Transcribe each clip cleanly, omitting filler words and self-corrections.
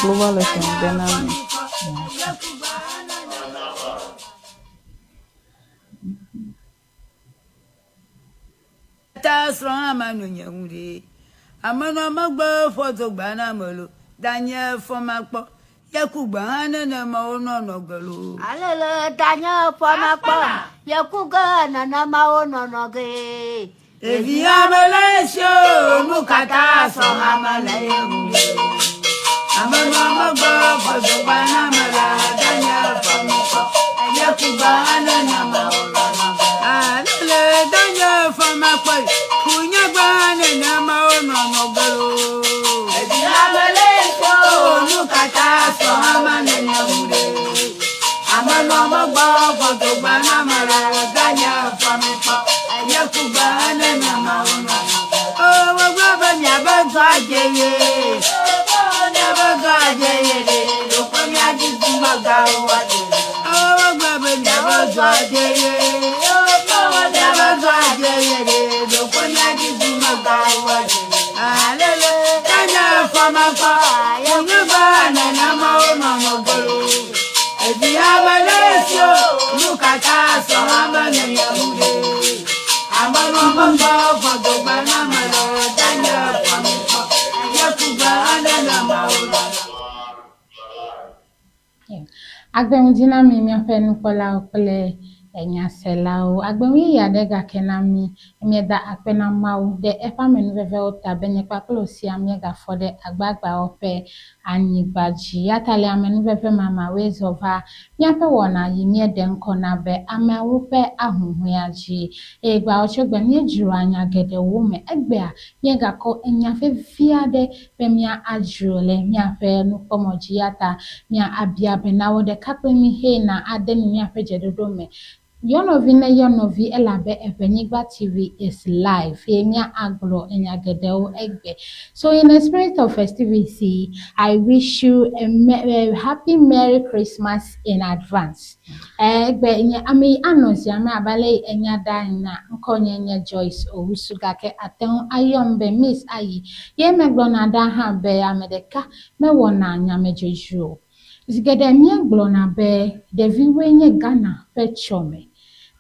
Global FM strong amanu nyamuri amanu magba photo gbana molo Daniel Fomakpo Yakuba hanana maono nogalo alele Daniel Fomakpo Yakuga nana maono noge evi amalesho mukata so amale amanu magba photo gbana mala Daniel Fomakpo Yakuba hanana maono alele Daniel Fomakpo kunya gbana na maono nogalo evi amalesho mukata so amale amanu magba photo gbana mala Daniel Fomakpo Yakuba hanana maono oh wagba nyabanzo ajeye nyabanzo ajeye lokoni ajibu magawa oh wagba nyabanzo ajeye nyabanzo ajeye lokoni ajibu magawa alele Daniel Fomakpo Yakuba hanana maono nogolo ebi amalesio lukata so amane yamude amanu magba photo gbana mala Daniel Fomakpo Yakuba hanana maono Agbemudina mi mi afe nukola okole enya selao agbemi ya de gakenami mi da akpena mawu de efa menu veve ota benye paklo si amiega for de agbagba ope anigbaji atale amenu veve mama ways of her mi afe wona yi mi de nkona be amawupe ahunhuaji egba ochogbe mi ejuru anya gede wo me egbe a mi gako enya fe fiade be mi ajule mi afe nukomoji ata mi abia be na wo de kakwe mi he na ade mi afe jedodo me Yonovi elabe Evenigba TV is live. Emia aglo enyagedeo egbe. So in the spirit of festivity, I wish you a happy Merry Christmas in advance. Egbe enye ami announce ya me abale enyada na nkonye nye Joyce Owusugake aten ayombe Miss Ayi. Ye meglona da ha be amedeka me wona nyamejeju. Zigede mi glona be Devi wenye Ghana pechome.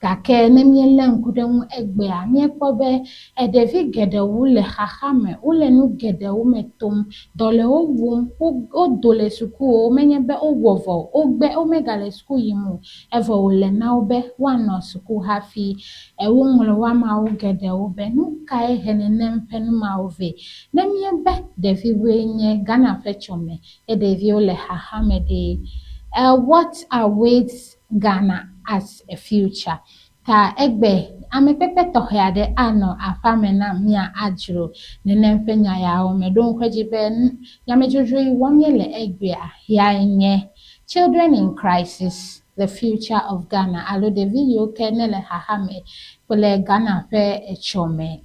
Kake ne miele nkudemu egbe a mi ekpobe edevi gede wule hahame ule nu gede umetum dole owum o dole suku o menyebe owovo ogbe omegale suku yimu evo ule na obe wano suku hafi ewumule wa ma o gede obe nu kai henene mpenu ma ove ne miebe devi wenye Ghana fechome edevi ule hahame de what awaits Ghana as a future. Ta egbe amepepe tohade ano afamena mia ajro nenemfenya ya o medon kwajibe yamejojo wamyele egbe a ya nye children in crisis the future of Ghana alo de video kenele hahame pole Ghana fe echome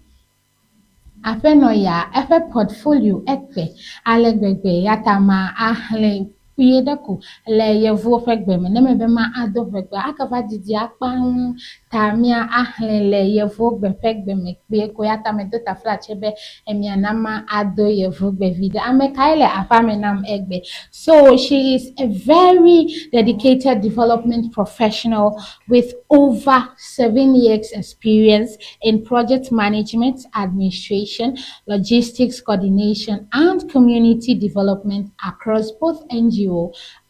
afe no ya efe portfolio ekpe alegbegbe yatama ahle Kuyedaku le yevo fegbe me ne mebe ma ado fegbe akava didi akpan tamia ahle le yevo gbe fegbe me pe ko yata me dota flachebe emia nama ado yevo gbe vida amekaile afame nam egbe. So she is a very dedicated development professional with over 7 years experience in project management, administration, logistics coordination, and community development across both NGO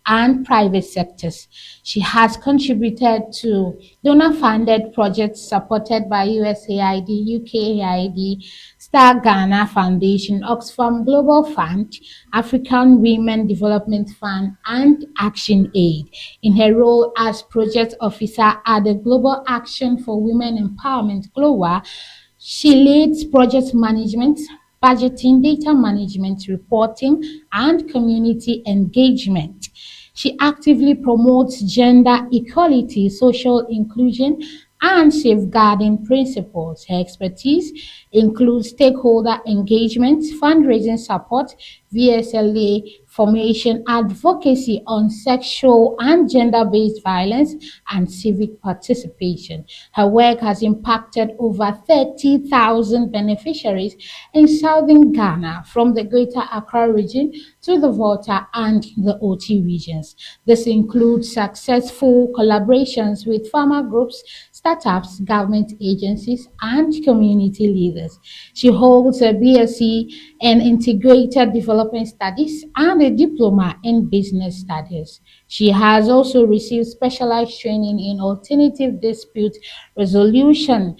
and private sectors. She has contributed to donor-funded projects supported by USAID, UKAID, Star Ghana Foundation, Oxfam Global Fund, African Women Development Fund, and Action Aid. In her role as project officer at the Global Action for Women Empowerment (GLOWA), she leads project management, budgeting, data management, reporting, and community engagement. She actively promotes gender equality, social inclusion, and safeguarding principles. Her expertise includes stakeholder engagement, fundraising support, VSLA formation, advocacy on sexual and gender-based violence, and civic participation. Her work has impacted over 30,000 beneficiaries in southern Ghana, from the Greater Accra region to the Volta and the OT regions. This includes successful collaborations with farmer groups, startups, government agencies, and community leaders. She holds a BSc in Integrated Development Studies and a diploma in Business Studies. She has also received specialized training in alternative dispute resolution,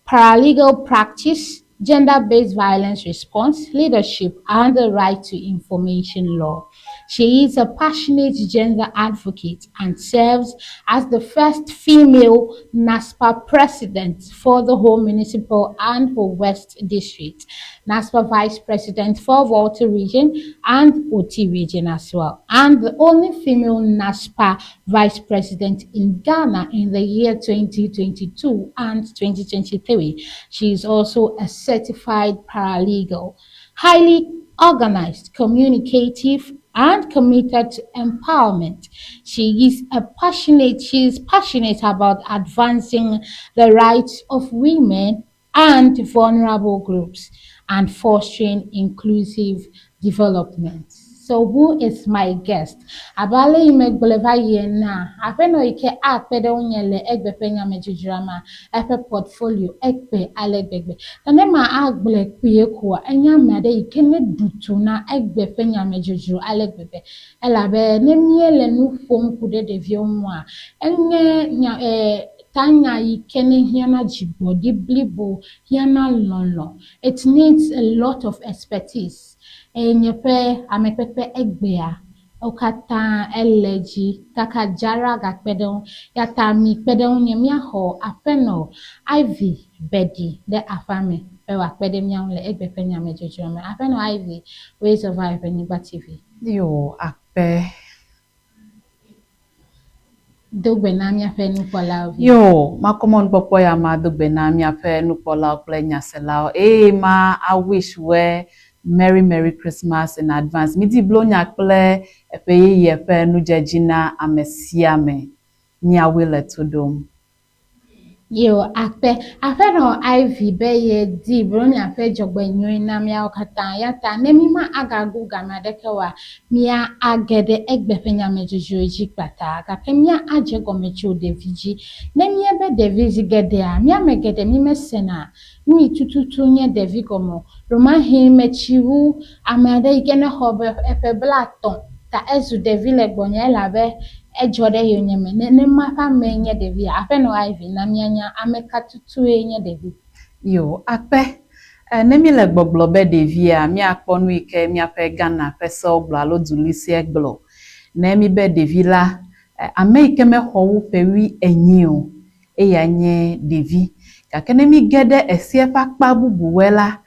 paralegal practice, gender-based violence response, leadership, and the right to information law. She is a passionate gender advocate and serves as the first female NASPA president for the Ho Municipal and Ho West District, NASPA vice president for Volta region and OT region as well, and the only female NASPA vice president in Ghana in the year 2022 and 2023. She is also a certified paralegal, highly organized, communicative, and committed to empowerment. She is passionate about advancing the rights of women and vulnerable groups and fostering inclusive development. So who is my guest? Abale imegbeleva yena. Afeno ike akpe de unyele egbe penya mejujrama. Epe portfolio ekpe alegbegbe. Tanema agbele kuye kuwa. Enya made ike ne dutuna egbe penya mejuju alegbegbe. Elabe ne miele nu fom kude de viomwa. Enye Tanya ikene hiana jibo, diblibo, hiana lolo. It needs a lot of expertise. Nyepe amepepe egbea. Okata eleji kakajara gakpedon yata mi pedon nyemia ho apeno Ivy Bedi de afame ewa kpede miangle egbepe nyame jojome apeno Ivy Ways of Life Eniba TV. Yo, akpe. Dogbe na mi afe nupola. Yo, ma common popo ya ma dogbe na mi afe nupola okle nyasela. Ma I wish we Merry Christmas in advance. Midi blo nyakple epe ye epe nujejina amesiame. Nyawile tudum. Yo, afe no Ivy beye di broni afe jogbe nyoy na mi akata yata nemima agagu gamadekewa mia agede egbefe nyame jojoji pata ka mia ajego mecho deviji nemie be deviji gede a mia megede mi mesena mi tututu nye devigomo roma he mechiwu amade igene hobe efe blaton ta ezu devile gbonye labe ejode yonyeme ne mafa menye devi afeno Ivy na mianya ameka tutu enye devi. Yo, akpe. Nemi le gbogbo be devi a mi akponu ike mi ape Ghana pese oglo alo dulisi eglo. Nemi be devi la ame ike me howu pewi enyi o. Eya nye devi. Kakene mi gede esie pakpa bubu wela.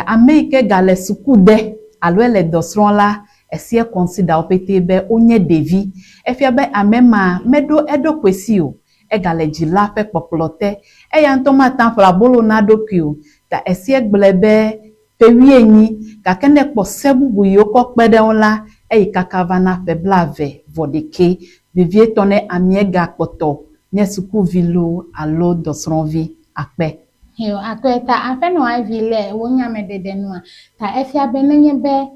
Ame ike gale sukude alo ele dosron la esie consider opete be onye devi. Efia be amema medo edo kwesi o. Egale jila pe poplote. Eya ntoma tanfla bolo na dopio. Ta esie gblebe pewi enyi. Kakene po sebubu yoko kpede onla. Eyi kakavana feblave vodeke. Vivie tone amiega koto. Nye suku vilu alo dosronvi akpe. Yo akweta afeno Ivy le wonyame dedenua ta efia benenye be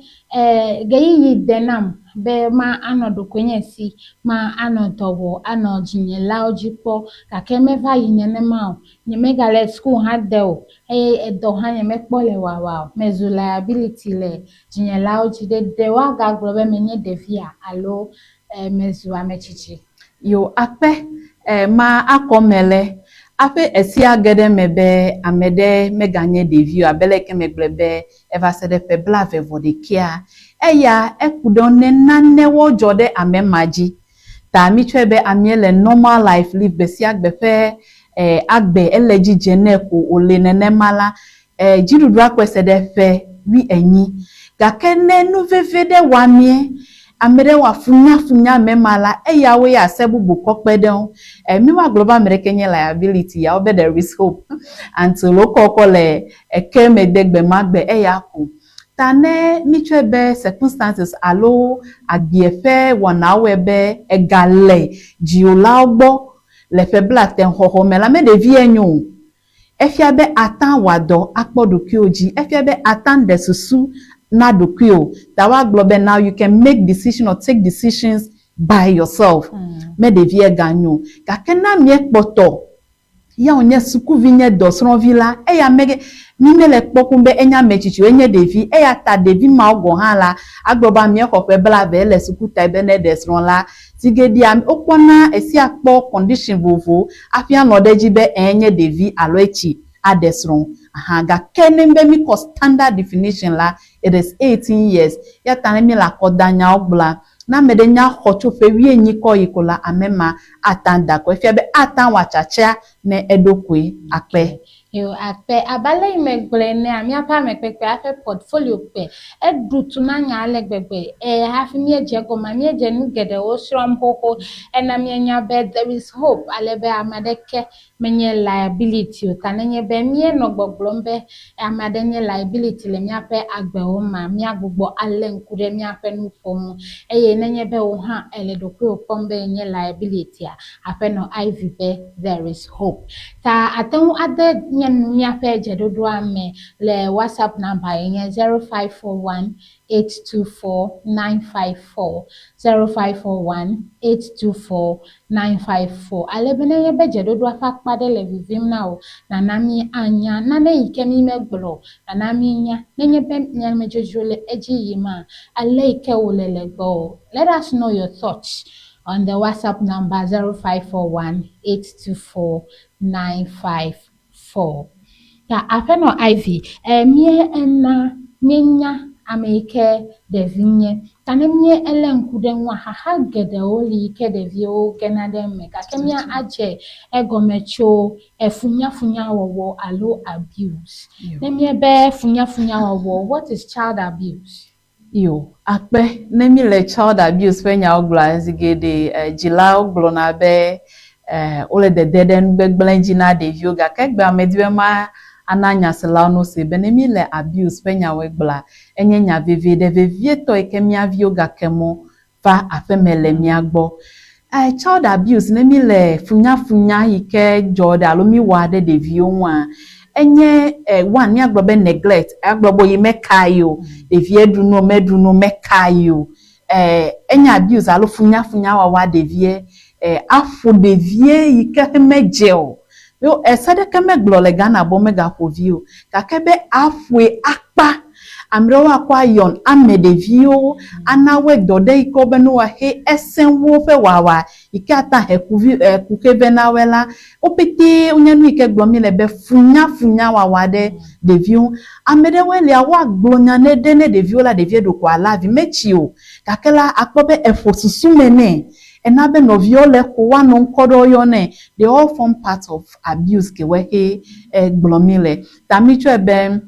geyi denam be ma anodo kwenyesi ma anodowo anojinye laojipo ka kemeva yinene ma nyemega le school hadeo edo ha nyemekpo le wawa mezu liability le jinye laoji de waga globe menye devia alo mezu amechichi. Yo akpe ma akomele ape esi agede mebe amede meganye devio abeleke meglebe eva sede febla vevodekia eya ekudone nane wo jode amemaji ta mi twebe amiele normal life live besi agbefe agbe eleji jeneko olenene mala jirudu akwesede fe wi enyi gakene nu vevede wamie amere wa funya memala eya we ya sebubu kokpeden mi wa global american liability ya obe there is hope until lokoko le ekeme degbe magbe eya ku tane michebe circumstances alo agbiefe wonawebe egale jiola ogbo le febla ten hoho mela me de vie enyu efia be atan wado akpodoki oji efia be atan desusu na dokio that wa global now you can make decision or take decisions by yourself me de vie ganyo ka kena mi ekpoto ya onye suku vinye dosron villa eya mege mimele kpokumbe enya mechichi enye devi eya ta devi ma ogo han la agboba mi ekope bla be le suku ta be ne desron la tigedi am okwana esi akpo condition vovo afia no deji be enye devi aloechi adesron aha ga kenembe mi ko standard definition la it is 18 years ya tanemi la kodanya ogbla na medenya hocho fe wie nyiko yikola amema atanda ko efia be atan wachacha ne edokwe akpe yo akpe abale imegbele ne ami apa mekpepe afe portfolio pe edutu na nya alegbegbe hafi mi eje go ma mi eje nu gede o shrom hoho na mi nya be there is hope alebe amadeke menye liability o tanenye be mi no gbogbombe amadenye liability le mi ape agbe o ma mi agbogbo alenkure mi ape nu fomu nenye be o ha eledokwe o pombe nye liability ape no iv be there is hope ta aten ade nya page dodo ame le WhatsApp number yen 0541824954 0541824954 alebene ye beje dodo afa kpade le vivim na o na nami anya na ne ikemi megblo na nami nya nenye be nya mejojole eji yima ale ike wolele go. Let us know your thoughts on the WhatsApp number 0541824954. Ya afeno Ivy mie na mienya ameke devinye tanemye elenkude nwa haha gede oli ke devio genade meka kemia aje egomecho funya wowo alo abuse nemye be funya wowo. What is child abuse? Yo akpe nemi le child abuse fenya ogla zigede jila oglo na be ole de deden begblenji na de yoga kegbe amediwe ma ananya sela no se benemi le abuse fenya wegbla enyenya veve de vevie to ekemia yoga kemo fa afemele miagbo child abuse nemi le funya ike jode alomi wade de vionwa enye one ni agbobe neglect agbobo yimekayo devie duno meduno mekayo enya abuse alo funya wa devie afo devie ike mejeo yo esede keme glole Ghana bo mega kovio kakebe afwe akpa amro akwa yon amedevio anawe dode ikobe no wa he esenwo fe wawa ikata hekuvi kukebe na wela opete unyanu ike gbomi lebe funya wawa de devio amedewe le awa gbonya ne dene devio la devie do kwa la vi mechio kakela akpobe efosusumene enabe no viole ko wano nkodo yone they all form part of abuse ke we he glomile tamicho ebe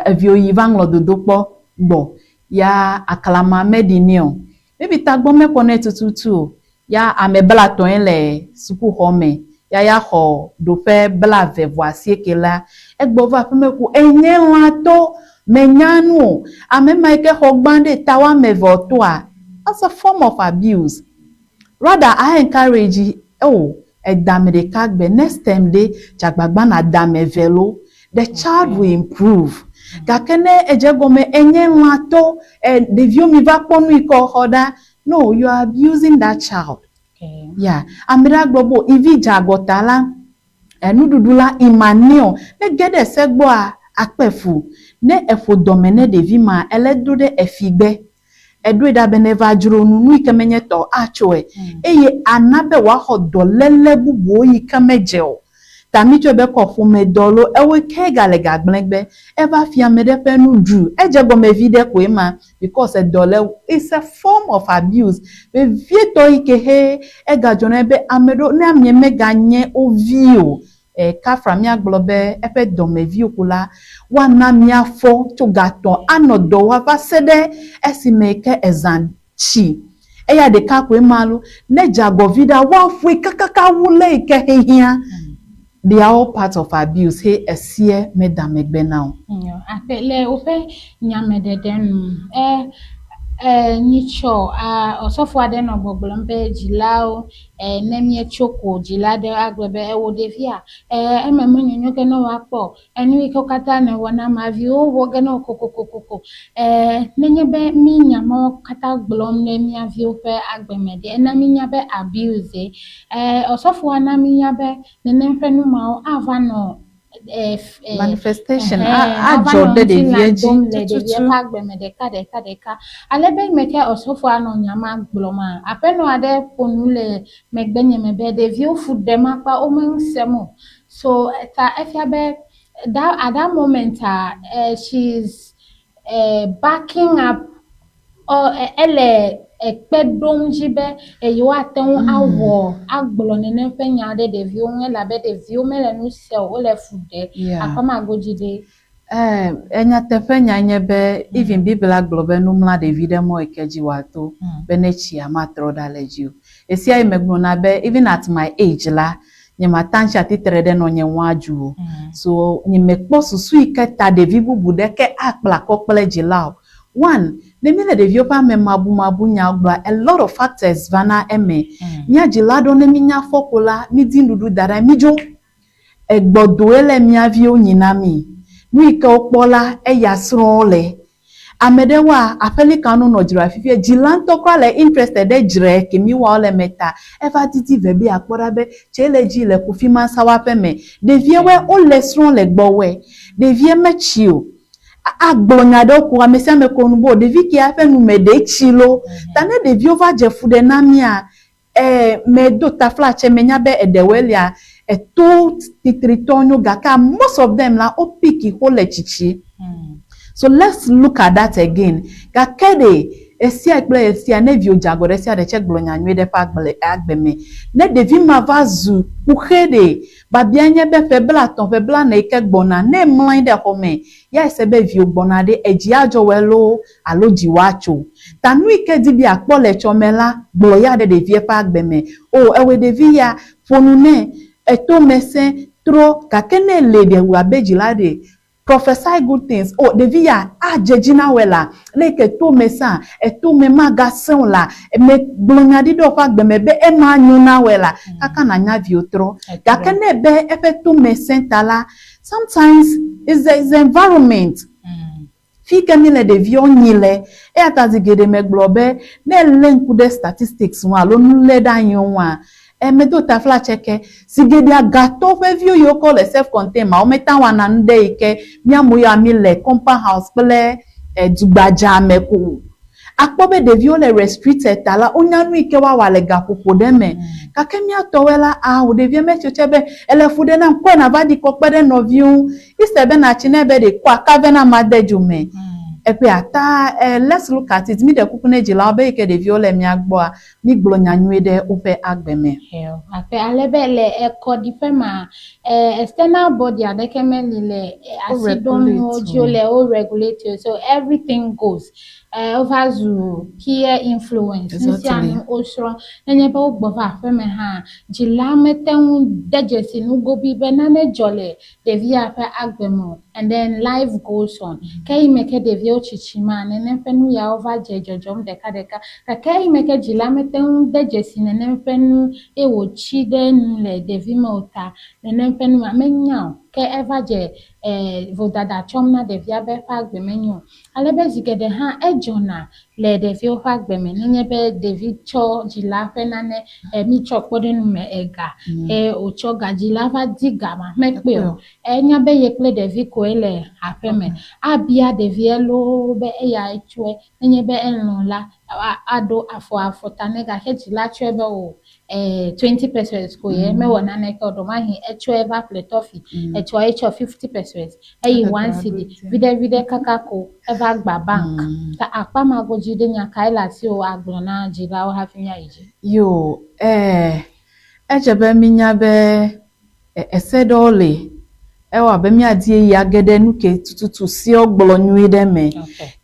evio yivanglo dodokpo gbo ya akalama medinio maybe tagbo meko ne tututu ya amebla to le suku home ya ho do fe bla ve voici que la egbo va meku enye lato menyanu amema ike hogbande tawa mevotoa. That's a form of abuse. Rather, I encourage edamede kagbe next time de chagbagba na dame velo, the child will improve. Kakene ejegome enye lato devio mi va ponu iko hoda. No, you are abusing that child. Okay. Yeah. Amira globo ivi jagotala nududula imanio ne gede segbo akpefu ne efo domene devima eledude efigbe edu da beneva juro nunu ikemenye to achoe eye anabe wa hodolele bubu ikemejeo tamicho be ko fun me dolo ewe ke galega gbenegbe eva fia me de penu du ejego me vide ko ema because dole is a form of abuse be vieto ike he egajone be amedo ne amye mega nye ovio kafra mi aglobe epe domevi okula wana mi afo to gaton anodo wa va sede esimeke ezan chi eya de ka kwe malu ne jagovida wa fwe kakaka wule ike hehia. They are all part of abuse. Hey, esie medam egbe now. Apele ofe nyame dedenu. Nicho osofo ade no gbogbo mbe jilao nemie choko jilade agbebe ewo devia ememu nyonyo ke no wapo enu iko kata ne wona mavi o wo ge no kokokokoko nenye be mi nyamo kata gblom ne mi avi ofe agbemede na mi nya be abuse osofo ana mi nya be ne nemfenu ma ava no manifestation a jode de vieji deka alebe meke osofo ano nyama gbloma apeno ade ponule megbenye mebe de view food dem apa o mensemo so ta efia be that at that moment she's backing up or ele ekpedom jibe eyo aten awo agbolo ne nfenya de view la be de view mele nu se o le fude akoma gojide enya tefenya nyebe even bibla globe no mla de videmo ekeji wato benechi amatro daleju esi ay megno na be even at my age la nyema tansha titrede no nyenwaju so nyemekpo susu iketa de vibu budeke akpla kokpele jilao one nemile de viopa me mabu nya gba a lot of factors vana eme nya jilado ne minya fokola mi dindudu dara mijo egbodo ele mi avio nyina mi mi ke opola eyasro le amedewa apeli kanu no jira fifie jilanto kwa le interested de jire kemi wa ole meta ever titi vebi akpora be chele ji le kufima sawa peme de viewe o lesron le gbowe de vie mechio agbonyado ko amese me ko nubo de vi ki afenu me de chilo tane de vi over jefu de namia me do tafla che menya be edewelia to titritonyo gaka most of them la opiki hole chichi. So let's look at that again. Gakede esi akple esi anevio jago esi ade check blonya nwede pa agbeme ne devi mavazu kuhede babianye be febla ton febla na ike gbona ne mlan de home ya esebe vio gbona de eji ajo welo aloji wacho tanu ike dibi akpole chomela gbo ya de devie pa agbeme o ewe devi ya fonune eto mesen tro kakene lede wabejilade prophesy good things. Oh, devia jejina wela like to mesa to me magasin la me blonyadi do fa gbeme be e ma nyuna wela kaka na nya viotro gakene be efe to mesen tala sometimes is the environment fi kemile de vio nyile e atazigede me globe ne lenku de statistics wa lo nule da yonwa medo tafla cheke sigedia gato fe view yo call self contained ma o meta wana nde ike miamu ya mi le compound house pele dugbaja meku akpobe de view le restricted tala onyanu ike wa wale gapopo deme kakemia towela o de vie me chebe ele fude na nko na vadi kokpede no view isebe na chinebe de kwa kavena madejume epe ata let's look at it mi de kukune jila obe ike de viole mi agbo mi gblonya nwede ofe agbeme ape alebele ekodifema external body adekemeli le acidon ojole o regulate so everything goes over zu peer influence nsianu osro nenyebe ogbofa feme ha jila meten dejesi nugo bi benane jole de via fe agbemo and then life goes on kai meke de via chichima nenfenu ya over jejojom deka kai meke jila meten dejesi nenfenu ewo chiden le de vimota nenfenu amenya ke evaje vodada chomna de via be agbemenyo alebe zigede ha ejona le de via agbeme nenyebe David cho jila fenane mi chokpodenu me ega ocho gajila va digama mekpe enya be yekle de vi ko ele afeme abia de via lo be eya etwe nenyebe enlola ado afo tanega hejila chebe o 20% ko ye me wona na ke odoma hi eva plate of echo 50% eyi 1 cedi vide kakako eva gba bank ta apama gojide nya kaila si o agbona jila o hafinya iji yo ejebe minya be esedole ewa be mi adie ya gede nuke tututu si ogbolo nwi de me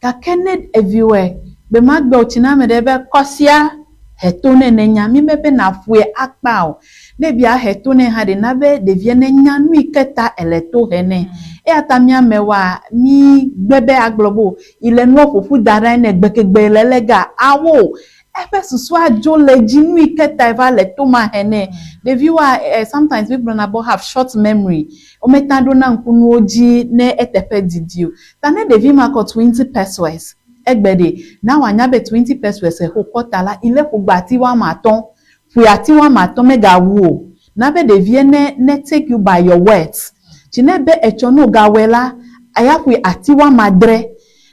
ka kenneth everywhere be magbe ochina me de be kosia hetone nenya mi bebe na fue akpao ne bia hetone ha de na be de vie nenya nu iketa eleto hene e atamia mewa mi bebe aglobo ile no fufu dara ne gbekegbe lelega awo ebe susu ajo leji nu iketa eva leto ma hene the viewer sometimes people na bo have short memory o metado na nkunu oji ne etepe didio tane de vi mako 20 pesos egbede na wanya be 20 pesos e hokotala ile fugba ti wa maton fuya ti wa maton mega wo na be de vie ne take you by your words chine be echono gawela ayafu ati wa madre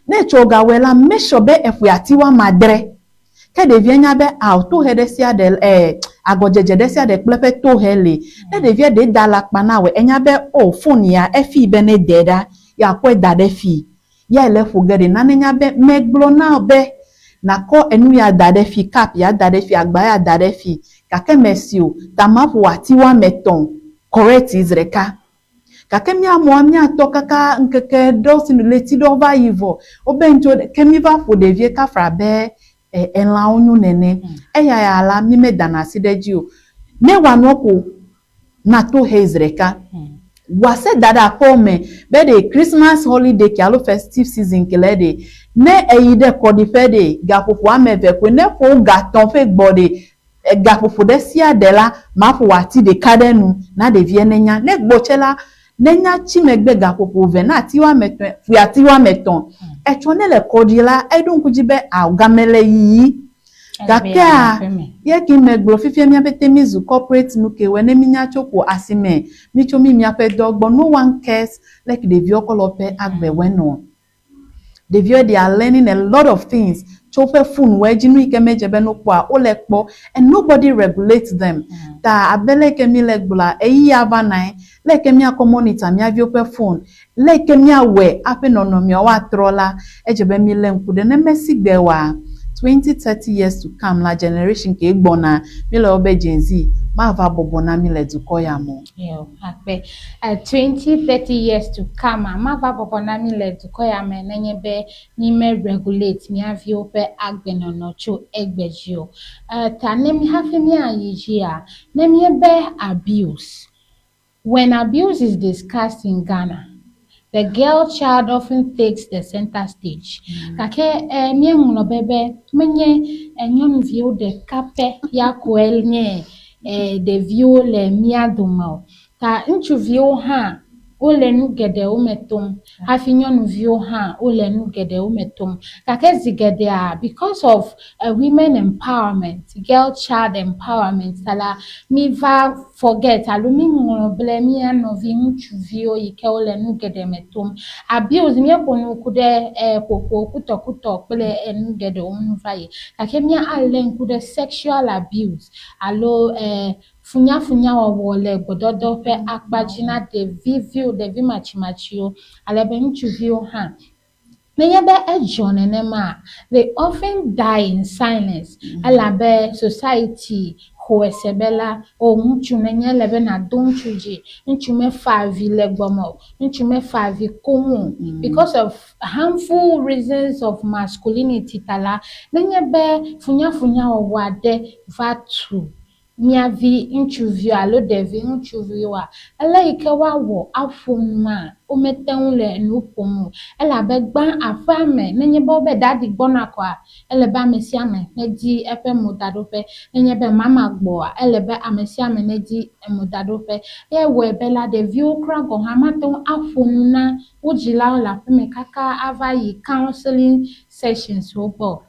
ne cho gawela make sure be efu ati wa madre ke de vie nya be auto hedesia de agojeje desia de plepe to hele ne de vie de dala pana we enya be o phone ya efi be ne deda ya kwe dade fi ya ele fogede na nya be meglo na be na ko enu ya dade fi cap ya dade fi agba ya dade fi kake mesio tamafu ati wa meton correct izreka kake mi amo mi atoka ka nkeke do sinuleti do va yivo obenjo kemi va fo de vie ka fra be enla onyu nene eya ya ala mi me dana sideji o ne wanoko na to hezreka wase dada kome be de Christmas holiday ki alo festive season kelede ne eyide kodifede gafufu ameve kwe ne fo gaton fe gbode gafufu de sia de la ma fo wati de kadenu na de vie nenya ne gbochela nenya chimegbe gafufu ve na tiwa meton fu ya tiwa meton echone le kodila edun kujibe agamele yi Gakea ye ki meglo fifie mi apete mizu corporate nuke wene minya choko asime micho mi ape dogbo no one cares like the view kolope agbe weno the view they are learning a lot of things chofe fun we jinu ike mejebe no kwa olekpo and nobody regulates them ta abele ke mi legbula eyi ava nai like mi akomonita mi avio pe phone like mi awe ape nono mi wa trola ejebe mi lenkude ne mesigbe wa 20-30 years to come la generation ke gbona mi le obe Gen Z ma va bobona mi le duko ya mo yo akpe 20-30 years to come ma va bobona mi le duko ya me nenye be ni me regulate mi avio pe agbeno no cho egbejio ta ne mi hafe mi ayijia ne mi be abuse. When abuse is discussed in Ghana, the girl child often takes the center stage. Kake mie muno bebe menye nyom view de kape ya koel nye de view le miadumao. Ta nchu view ha ole nu gede umetum hafi nyonu view ha ole nu gede umetum kake zigede because of women empowerment, girl child empowerment sala mi va forget alumi muno ble mi anovi nchu view ike ole nu gede metum abuse mi ekonu kude kuto ple nu gede umvaye kake mi alen kude sexual abuse alo funya wole bododo pe akpajina de vivio de vimachimachio alebe nchuvio ha meyebe ejone nema they often die in silence alabe society hoesebela o nchumenye lebe na donchuji nchume favi legbomo nchume favi komu because of harmful reasons of masculinity tala menyebe funya wade vatu miavi interview alo devi interview wa ike wa wo afoma o meten le nupomu ela be gban afame nenye bo be dadi gbona kwa ele ba mesiame neji epe mudadope nenye be mama gbo ele be amesiame neji mudadope e we be la de view kra go hamaton afona ujila la peme kaka avayi counseling sessions obo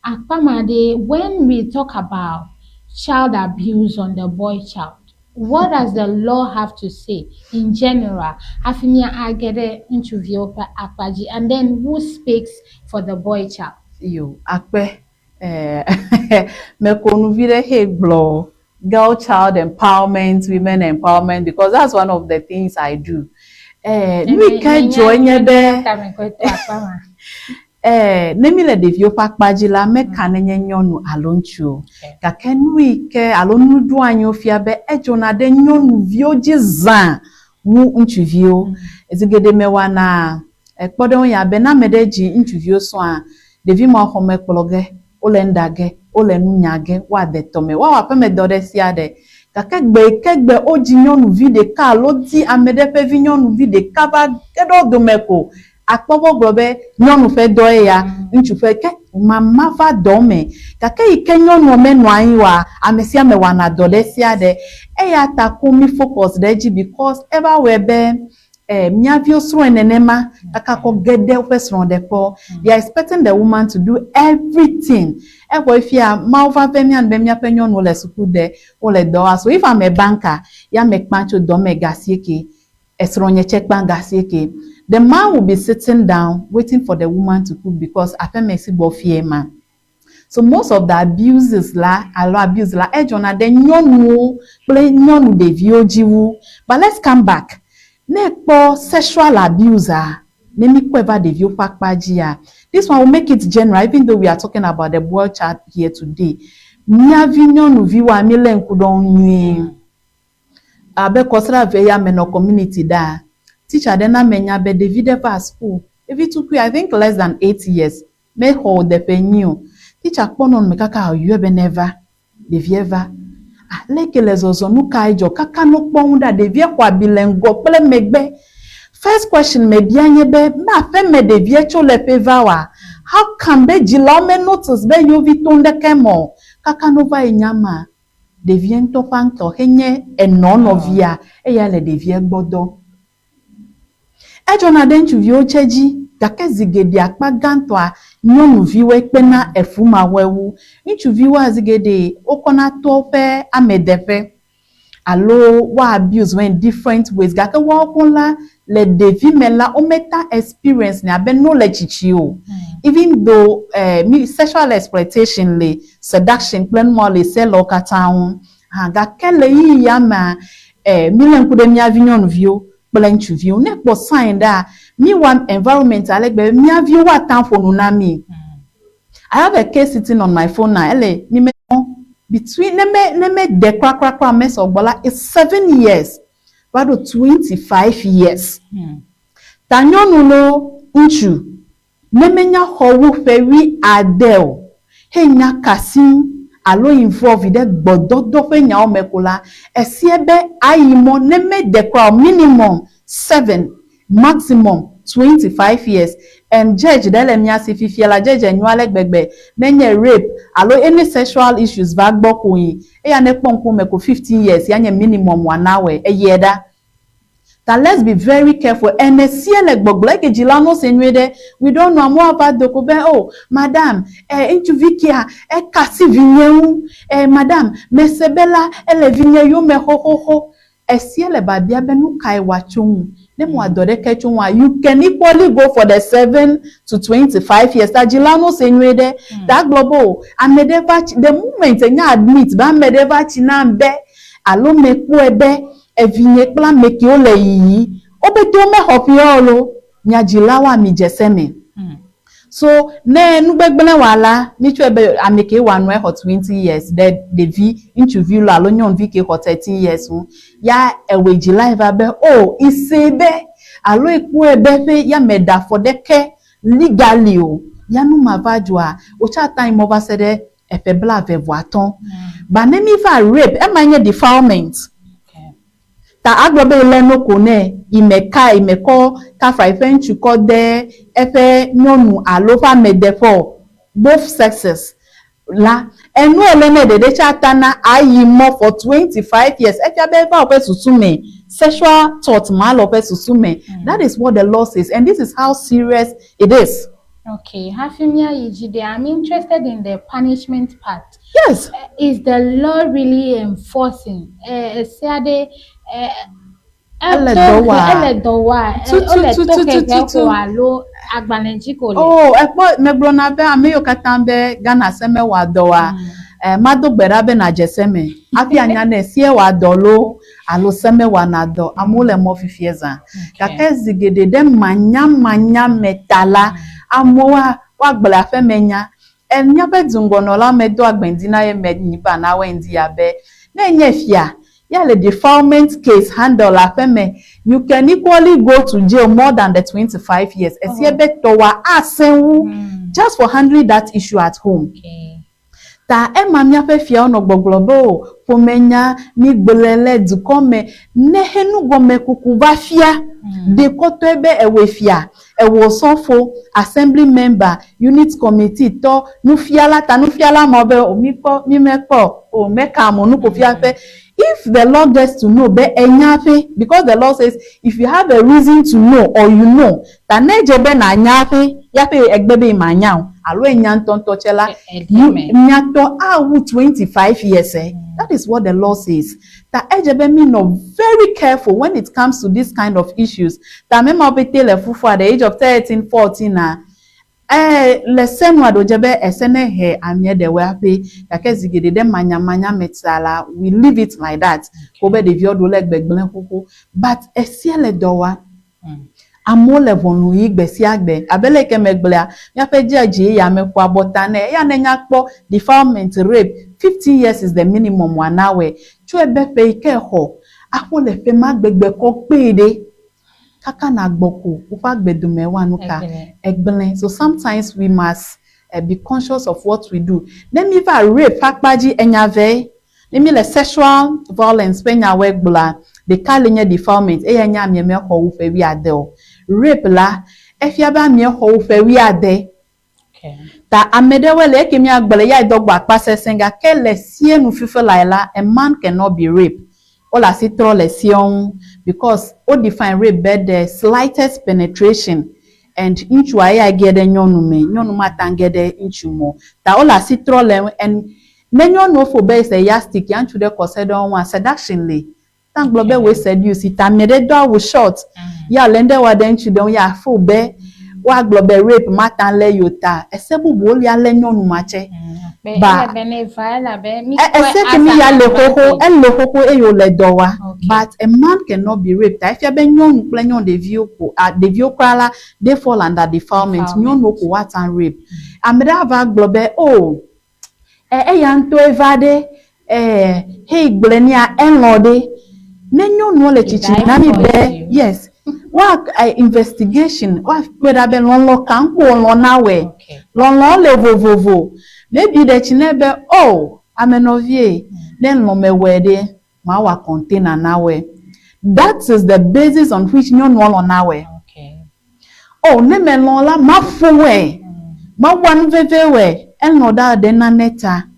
akpamade when we talk about child abuse on the boy child. What does the law have to say in general? Afimia agede interview per akpaji, and then who speaks for the boy child? yo akpe me konu vire he blo girl child empowerment, women empowerment, because that's one of the things I do. We can join be nemi le devio pakpaji la me kanenye nyonu alonchu ka kenui ke alonu du anyo fia be ejona de nyonu vio jizan wu nchuvio ezigede mewa na ekpodon ya be na medeji nchuvio so a devi ma home kploge ole ndage ole nunyage wa de tome wa pe me do de sia de kekegbe oji nyɔnuvi ɖeka alo di ame ɖe ƒe vi nyɔnuvi ɖeka va ge ɖe wo dome ko akpɔbɔ gblɔ be nyɔnu ƒe dɔ ya ŋutsu ƒe ke mama va dɔ me gake yi ke nyɔnua menɔ anyi wa ame sia ame wɔna dɔ ɖe sia ɖe eya ta ko mi focus ɖe edzi because eva wɔe be miaviwo srɔ̃e nenema kaka kɔ ge ɖe woƒe srɔ̃ɖeƒe they are expecting the woman to do everything evɔ efia mawo va ve mian be miaƒe nyɔnuwo le suku de wole dɔ wa so if ame banka ya me kpa tso dɔ me gasieke esrɔ̃nye tse kpa gasieke the man will be sitting down waiting for the woman to cook because aƒeme si gbɔ fie ma. So most of the abuses la alo abuse la edzɔna ɖe nyɔnuwo kple nyɔnu ɖeviwo dziwu. But let's come back. Ne kpɔ sexual abuse ne mi kpɔ eva ɖeviwo ƒe akpa dzia. This one will make it general even though we are talking about the boy child here today. Miavi nyɔnuviwoa mi le ŋku ɖɔ nyuie. Abe kɔsra ve ya me no community da. Teacher ɖe na me nya be ɖevi ɖe va school. Evi tukui I think less than 8 years. Me xɔ deƒe nyi o. Teacher kpɔ nɔnu me kaka oyue be neva. Ɖevie va. Leke le zɔzɔ nu ka edzɔ kaka no kpɔ ŋu ɖa ɖevie xɔ abi le ŋgɔ kple megbe. First question me bia nye be ma fe me ɖevie tso le ƒe va wa. How come be dzilawo me notice be yovi to ndeke mo kaka no va enyama. Ɖevie ŋutɔ ƒe ŋutɔ henye enɔ nɔvia eya le ɖevie gbɔ dɔ. Edzɔna ɖe ŋutsuviwo tse dzi gake zigeɖe akpa gãtɔa nyɔnuviwo kpena efumawoe wu. Ŋutsuviwo zigeɖe wokɔna to ƒe amedeƒe alo wa abuse in different ways gake woawo la le ɖevi me la wometa experience ne abe no le tsitsi o. Even though sexual exploitation le seduction kple numawo le se le wo katã ŋu gake le yiyi ya mea mi le ŋku ɖe miavi nyɔnuviwo kple ŋutsuviwo ne kpɔ sign ɖa mi wa environment ale gbe miaviwo woata ƒonu na mi. I have a case sitting on my phone now. Ele mi me between ne me de krakrakra me so gbola is 7 years. Bado 25 years. Ta nyɔnu lo ŋutsu ne me nya xɔwu ƒe wi adeo. He nya kasim alo involve de gbododo ƒe nyawo me ko la esie be ayimo ne me de kra minimum 7 maximum 25 years. And judge de le miasi fifia la judge enwale gbegbe nenye rape alo any sexual issues va gbo ko yin e ya ne kponko me ko 15 years ya nye minimum wanawe eyeda. That let's be very careful and esie le gbogbo like jilano senwede we don't know more about the kobe oh madam intuvikia kasi vinyewu madam mesebela ele vinyeyu me ho esie le babia benu kai wachun. You can equally go for the 7 to 25 years. That Jilano senwede that global and the moment you admit ba medeva chinambe alo mekuebe evinye kla mekiole yi obeto me hopiolo nya jilawa mi jeseme. So ne nubegbele wala mi chwebe ameke wanwe ho 20 years the vi interview la lo nyon vi ke ho 13 years ya ewe jila eva be oh isebe alo eku ebe fe ya meda for the care legally o ya nu mavajwa o cha time over said efe bla vevoaton ba ne mi va rape e manye defilement ta agbobe ile no kone imeko ka friend to call there efe nyonu alofa medefo both sexes la enu eleme de chatana ayi more for 25 years efe abeva ope susume sexual thought mal ope susume. That is what the law says and this is how serious it is. Okay, Hafimia Yijide, I'm interested in the punishment part. Yes. Is the law really enforcing? Oh, ekpo meglona be ameyo katambe Ghana seme wa doa. Mado berabe na jeseme. Afi anya na sie wa dolo alo seme wa na do amule mo fifieza. Kake zigede de manya metala amowa wa gbala fe menya. Enya be dungono la medo agbendina ye medniba na wendi abe. Na enye fia yeah, the defilement case handle afeme, you can equally go to jail more than the 25 years. Just for handling that issue at home. Okay. Ta emamia fe fia ono gboglobo pomenya ni gbelele dukome nehenu gome kukuba fia de koto ebe ewe fia ewo sofo assembly member unit committee to nu fiala mobe omiko mimeko o meka mo nu ko fia fe. If the law gets to know be enyafe, because the law says if you have a reason to know or you know that nejebe na nyafe yafe egbebe imanyao alo enyanton tochela nyato awu 25 years that is what the law says. That ejebe mean no very careful when it comes to this kind of issues. That mema obete le fufu at the age of 13 14 na lesson wa dojebe esene he amye de wape yakezigede de manya metala, we leave it like that. Kobe de viodo leg begblen koko but esiele dowa amole vonu igbesi agbe abele ke megblia ya fe jeje ya mekwa botane ya nenya kpo defilement rape 15 years is the minimum wanawe chu ebe fe ike ho akole fe magbegbe ko pede kaka na gboku ufa gbedume wanuka egblen. So sometimes we must be conscious of what we do. Let me even rape fakpaji enyave. Let me le sexual violence penya wegbla the kalinye defilement enya mieme ho ufe wi ade o rape la efiaba mi ho ufe wi ade. Okay. Ta amedewele ekemi agbele ya idogba pase senga kele sienu fife laila a man cannot be raped. All I see through lesion because all define rape by the slightest penetration and inchu I get a nyonuma tangede inchu mo. Ta all I see through them and nenyo no for base a yastic yanchu de consider one seductionly. Thank globe we seduce it. I made a door with short. Ya lende wa denchu don ya full be wa globe rape matan le yota. Esebu bol ya le nyonuma che. But but a man cannot be raped. If you been young playing on the vehicle, the vehicle they fall under defilement. You know what and rape. Ameda globe oh yanto evade hey glenia enlode nenyo no le chichi nami be yes. What investigation what whether be lon kan ko lon nawe lon le vovovo. Maybe the chinebe oh amenovie then no me wede ma container nawe. That is the basis on which nyon won nawe. Okay. Oh ne me lola ma fowe ma wan vevewe en no da de na neta.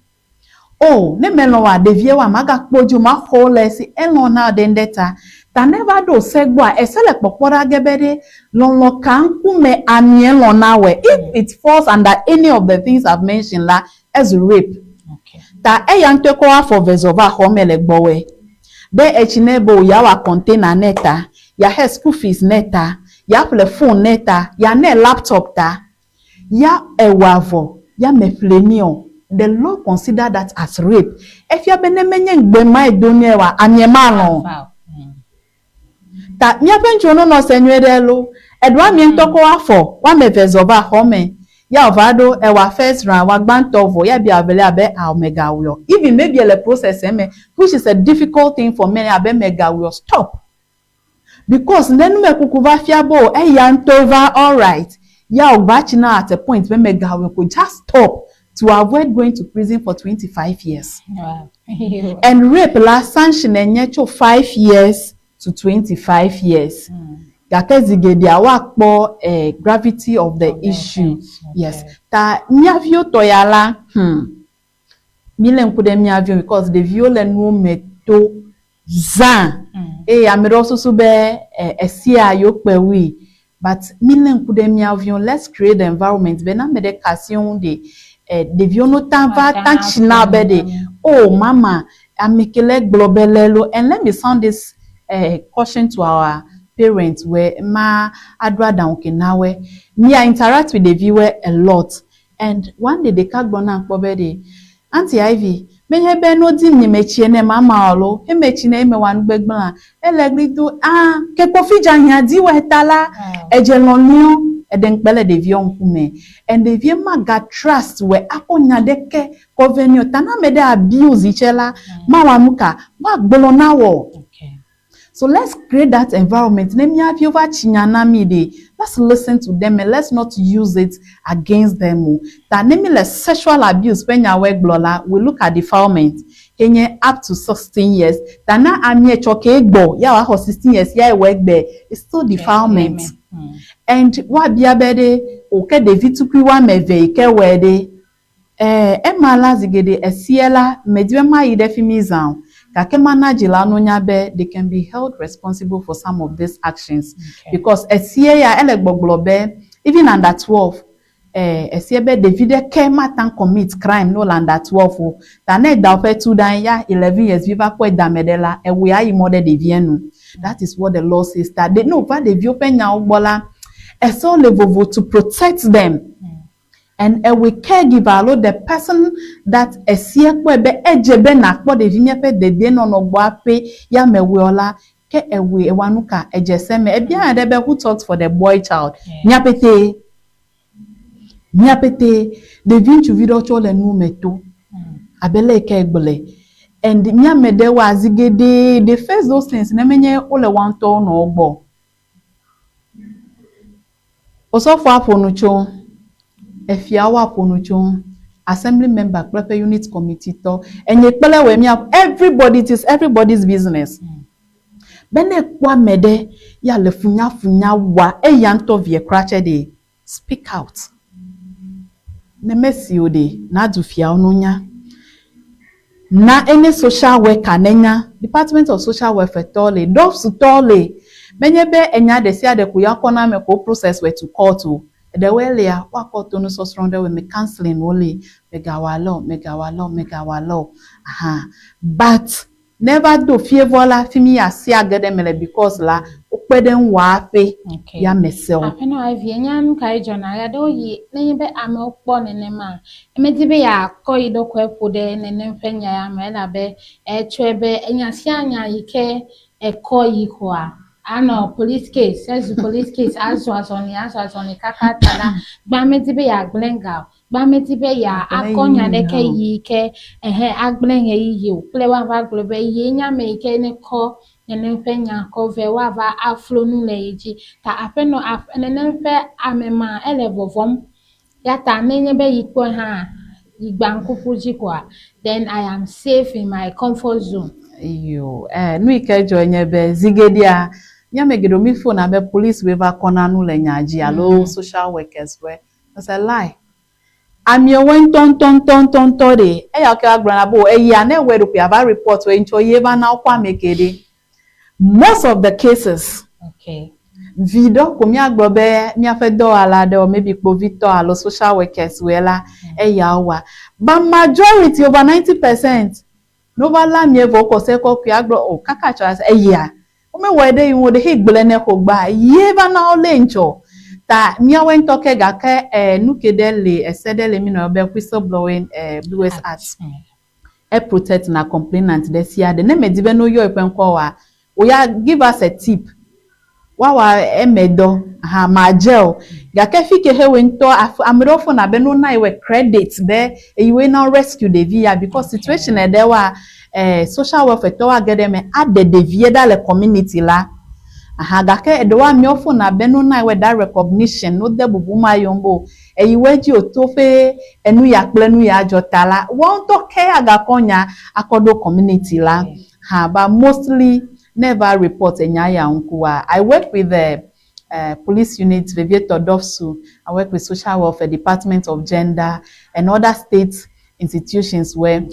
Oh ne me lowa de vie wa maga poju ma hole si en no na de ndeta. Ta never do segwa esele popora gebede lon kan kume amien lo nawe if it falls under any of the things I've mentioned la as rape. Okay. Ta yanto ko for vezova homele gbowe de echinebo ya wa container neta ya he school fees neta ya ple phone neta ya ne laptop ta ya ewavo ya meflenio. The law consider that as rape. If you benemenye gbema edoniewa aniemano ta mia penchono no senwedelo edwa mi ntoko afọ wa mevezova home ya ovado e wa first round wa gbantovo ya bia avele abe omega wyo even maybe the process which is a difficult thing for many abe mega wyo stop because nenu mekukuva fiabo ya ntova all right ya obachina at a point when mega wyo could just stop to avoid going to prison for 25 years. Wow. And rape last sanction enyecho 5 years to 25 years. Gakezigede awakpo gravity of the issue. Okay. Yes. Ta miavio toyala mile nkude miavio because the viole no meto zan amiro susu be esia yokpewi but mile nkude miavio let's create the environment be na mede kasion de viono tanva tanchina bede oh mama amikele globelelo. And let me sound this caution to our parents where ma adra down kenawe me I interact with the viewer a lot and one day they can't go na pobede Auntie Ivy menye be no di ni mechie ne mama olo e mechi na eme wan gbegban elegri do ke kofi janya di we tala ejelonio eden pele de vion kume and the viema got trust we akonya deke convenio tana mede abuse ichela mawanuka wa gbolona wo. Okay. So let's create that environment. Let's listen to them and let's not use it against them. Sexual abuse when you work blola, we look at defilement. Kenye up to 16 years. Tana amye choke egbo, ya wa 16 years, ya work there. It's still defilement. And what biabede, okay, the vitukwi wa meve, ke wede. Emala zigede esiela mediwema idefimizan. They can be held responsible for some of these actions because even under 12, David can commit crime no under 12. Tane 11 years viva kwe damedela and we are mother devienu. That is what the law says that they know what the open now bola so level to protect them. And we caregiver, the person that a siekwe be ejebe na kpo de vinyepe de no no gbape ya meweola ke ewe ewanuka ejeseme ebia de be who talks for the boy child nyapete de vinchu video chole nu meto abele ke egbele and nyamede wa azigede they face those things na menye ole wan to no ogbo osofo aponucho Efiawa ponuchon assembly member proper unit committee to and yekpele we me everybody, it is everybody's business. Bene kwa mede ya le funya wa yanto vie krache de speak out. Ne mesi ode na du fia onunya na any social worker nenya Department of Social Welfare tole doves tole benye be enya de sia de kuyakona me ko process we to court o. The way ya wakoto no so surrounded with me counseling only megawalo. But never do favor fimi ya si agedemele because la upeden wafe ya mesel. Apeno ivy nyan kai jona ya do yi nebe ame okpo nenema. Emedibe ya ko ido kwepo de nenefenya ya mela be chwebe enyasi anya yike eko yikwa. Ano police case, says police case as on the kakatala, Bametibe ya glenga, Bametibe ya akonya deke yike, agbleng you, play wava globe, yenya make ne ko, nenfenya cover wava aflo nuleji, ta apeno af and nenfe amema elevo vom, yata nenebe yikpo ha, yigbanku fujikwa, then I am safe in my comfort zone. You, nuike joinye be zigedia. Nyamegido mi phone abe police weva kona nu le nyaji alo social workers we. That's a lie. Ami owen ton de. Ya ke agbana bo ya na we do ava report we ncho yeva na kwa mekede. Most of the cases. Okay. Video ko mi agbobe mi afe do ala de or maybe po Victor alo social workers we la ya wa. But majority over 90% no bala mi evo ko se ko agbo o kaka chas ya. Ome wede yin wode higbele ne ko gba yeva na olencho ta mia wen toke ga ke nukedele esedele mi no be whistleblowing Blues Act protect na complainant de sia de ne medibe no yo epenko wa oya give us a tip wa emedo ha majel ga ke fike he wen to amrofo na be no na we credit be eyiwe na rescue the via because situation e there wa social welfare to agedeme add the devie da le community la gake edowa mi ofo na benu na we that recognition no de bubu ma yombo eyiweji otofe enu ya plenu ya jotala won to ke agakonya akodo community la but mostly never report enya ya nkuwa. I work with the police unit Vivier Dofsu. I work with social welfare department of gender and other state institutions where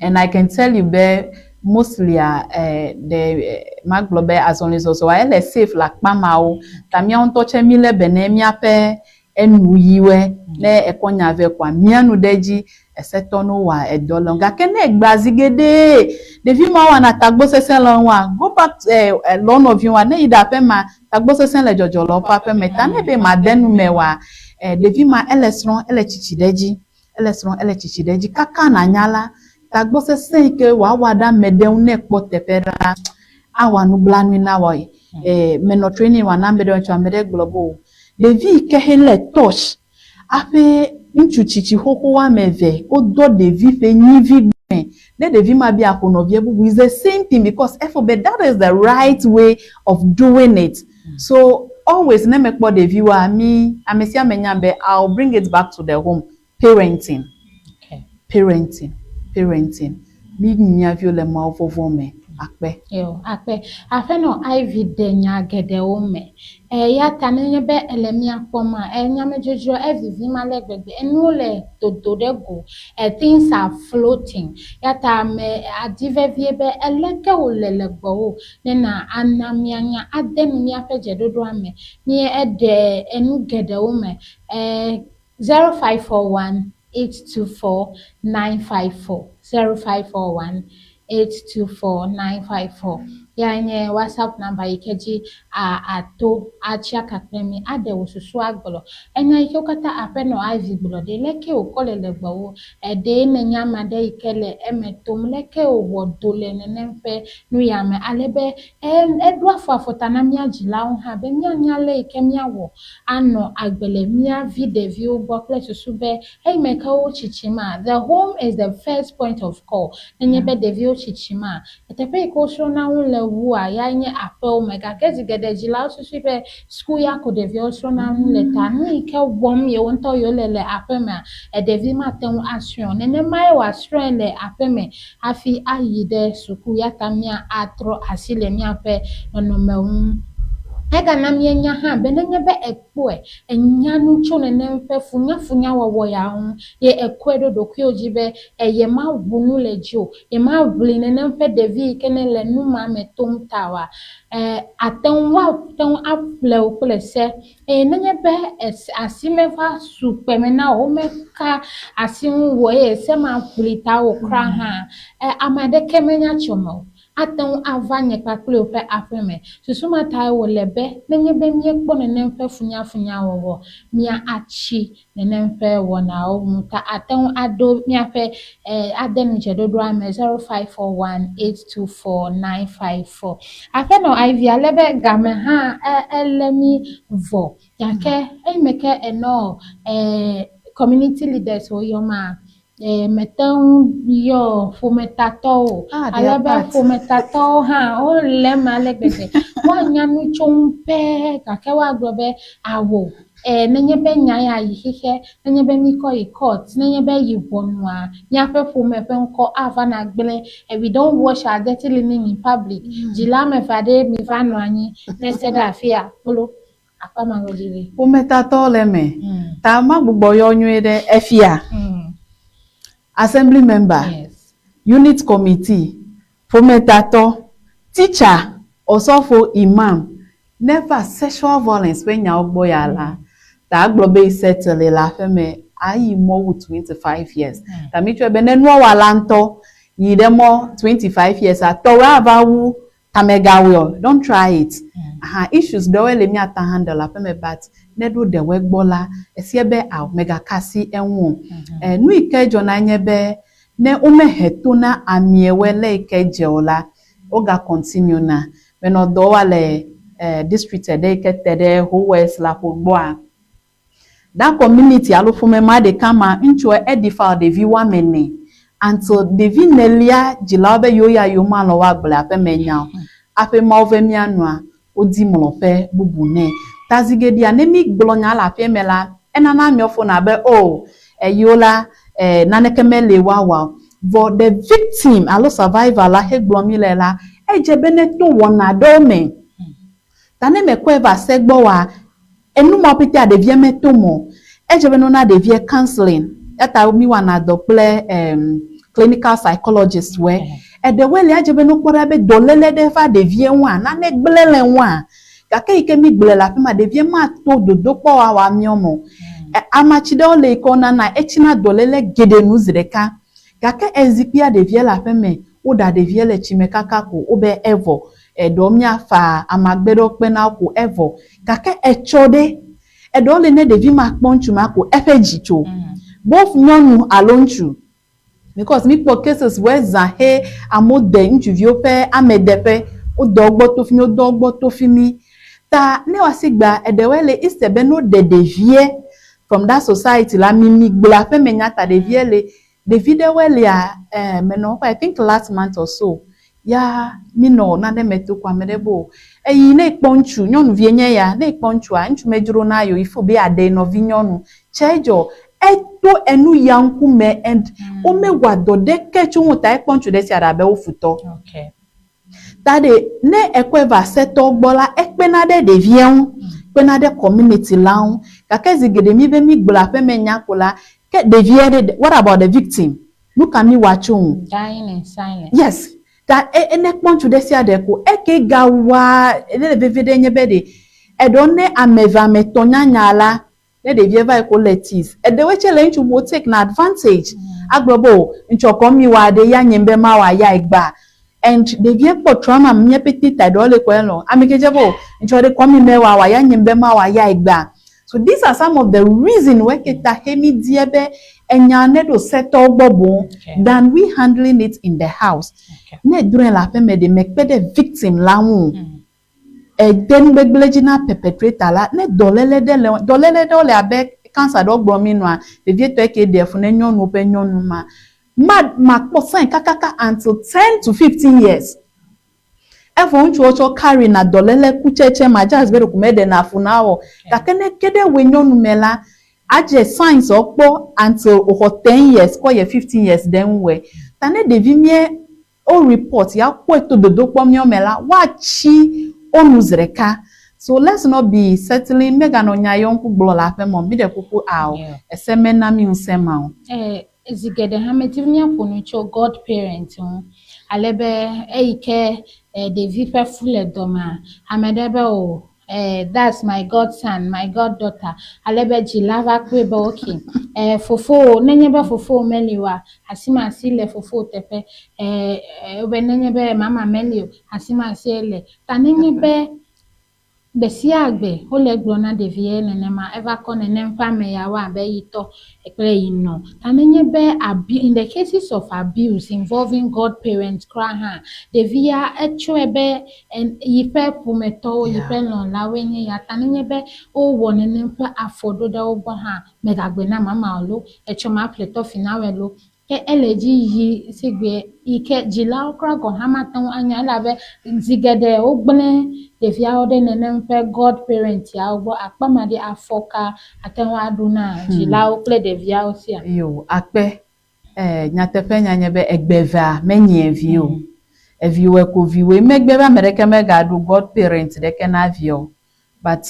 and I can tell you there mostly the maglobe as only so I safe like pamao tamia on touch mile benemia pe enu yiwe ne ekonya ve kwa mianu deji esetono wa edolonga kene gbazigede the vima wa na tagbo sesen lon wa go back loan of you na ida pe ma tagbo sesen le jojolo pa pe meta ne be ma denu mewa the vima elesron elechichideji kaka na nyala tagbo sesen ke wa wada medeu ne kpo tepera awa nu blanu na wa meno training wa na mede cho mede global Devi kehele touch. Ape inchu chichi hoko wa meve. Odo devi fe nivi me. Ne devi ma bi akonovie bubu. It's the same thing because but that is the right way of doing it. So always ne mekpo devi wa mi amesia menyambe. I'll bring it back to the home. Parenting. Okay. Parenting. Mi nya viole ma ovovo me. Akpe. Yo, akpe. Afeno Ivy denya gede ome. Ya tanenye be elemia poma. Nyame jojo evivi malegbegbe. Enule dodego. Things are floating. Ya ta me adive viebe eleke ulelegbo. Nena anamianya ademi ape jedodo ame. Ni ede enu gede ome. 0541 824 954 0541 824-954. Yanye WhatsApp number ikeji ato achia kakpemi ade wosusu agbolo. Enya ikokata apeno Ivy gbolo de leke okole legbawo de nenya made ikele emetom leke owodole nenemfe nuyame alebe edwa fafotana mia jila ha be mia nyale ikemia wo ano agbele mia videvi obokle susube meka o chichima. The home is the first point of call. Nenyebe devio chichima. Etepe ikosho na unle wua yanye apel mega kezi gede jila ususipe school yako devio shona unle tanu ike wom ye wonto yolele apema devi maten action nene mai wa strele apeme afi ayide suku yatamia atro asile mi ape onomeun ega na mienya ha benenye be ekpoe enya nu chone nempe funya wo ya hu ye ekwedo dokwe ojibe eye ma wunu lejo ye ma bline nempe devi kenele nu ma metom tawa atenwa ten aple oplese nenye be asimefa supemena o meka asin wo ye se ma plita o kra ha amade kemenya chomo aten avanye pakle ope afeme susuma tai wo lebe nenye be mie kpo nempe funya wo mia achi nempe wo na o muta aten ado mia fe aden jedodo ame 0541824954 afeno Ivy alebe game ha elemi vo yake meke eno community leaders o yoma metan yo fometato alebe fometato ha o le malegbege wanya nu chompe kakewa grobe awo nenye be nya ya yihihe nenye be miko court nenye be yibonwa nya fe fomefe nko ava na gbele we don't wash our dirty linen in public jila me fade mi vanu anyi neseda afia polo akama ngojire Fometato le me ta ma gbugbo yo nyu de efia assembly member, yes, unit committee, fomentator, teacher, osofo imam, never sexual violence when ya boyala. Ta globe settle la feme ayi mo 25 years. Ta mi chwe bene no walanto yi demo 25 years atora abawu tamegawe. Don't try it. Issues do we le mi ata handle la feme but nedo de wegbola esiebe a mega kasi enwo nu ikejo na nyebe ne umehetu na amiewele ikejola oga continue na when odo wale district de ketede who west la fogboa that community alufume ma de kama ncho edifal de viwa mene until de vinelia jilabe yoya yoma lo wa gbla pe menya ape ma ovemia noa odi molofe bubune tazigedi anemi gbolonya la femela enana miofo na be eyola nanekemele wawa for the victim alo survivor la hegbomile la ejebene to wona dome tane mekweva segbo wa enu mo pete a devie metomo ejebeno na devie counseling eta mi wana dople clinical psychologist we de wele ejebeno kpora be dolele de fa devie wa na ne gblele wa kake ike mi gbele la fema devie ma to dodo po wa miomo amachide ole ikona na echina dolele gede nuzireka kake ezipia devie la feme oda devie le chimekaka ko obe evo edomia fa amagbero pena ko evo kake echode edole ne devie ma kponchuma ko efejicho both nyonu alonchu because mi po cases where zahe amode interview pe amedepe odogbo to fimi ta ne wasigba edewele istebe no de devie from that society la mimi gbla fe menya ta devie le David wele meno I think last month or so ya mi no na de metu kwa medebo eyi na ikponchu nyonu vie nye ya na ikponchu a nchu mejuro na yo ifo be ade no vi nyonu chejo eto enu yanku me and o me wado de kechu muta ikponchu de si arabe ofuto Okay. Tade ne ekweva seto gbola ekpena de devien pena de community laun kakezi gede mi be mi gbla pe menya kola ke devie what about the victim look at me watching Dying in silence. yes that ene kponchu de si adeko eke gawa ele bevede nyebede edone ameva metonya nyala le de vieva equalities ede we chele nchu mo take na advantage agbobo nchoko mi wa de ya nyembe ma wa ya igba and the vie po trauma mnye petit adole kwelo amikejebo ncho de komi me wa ya nyembe ma wa ya igba. So these are some of the reasons why kita hemi diebe enyane do settle bobo than we handling it in the house. Ne during la femme de mekpe de victim la wu. Den beglejina perpetrator la ne dolele de ole abe cancer dog bromi no de vie to eke de fune nyonu pe nyonu ma posan kakaka until 10 to 15 years. Efo nchu carry na dolele kucheche majas bero kumede na funao kakene kede wenyonu mela aje science okpo until 10 years ko ye 15 years then we tane devimie o report ya ko to dodo pomyo mela wachi onuzreka. So let's not be settling mega no nyayonku blola fe mom bi de kuku aw esemena mi nsema Zigede hametivnia funucho God parent alebe eike de vipe fule doma hamedebe o that's my godson, my goddaughter alebe jilava kwebe okay fofo nenyebe fofo meliwa hasima asile fofo tepe obe nenyebe mama melio hasima asile tanenyebe besiagbe ole glona de vie nenema ever kone nemfa meyawa be yito ekle yino tanenyebe in the cases of abuse involving godparents kraha de via echwebe and yipe pumeto yipe no lawenye ya tanenyebe o wone nemfa afodo da obo ha megagbe na mama olo echoma pleto finawelo eleji yi sigbe ike jila okra go hamatan anya labe zigede ogbene devia ode nenemfe god parent ya ogbo apamade afoka atenwa aduna jila okle devia osia yo akpe nyatefe nyanyebe egbeva menye vio eviwe ko viwe megbeva mereke mega do god parent de kana vio but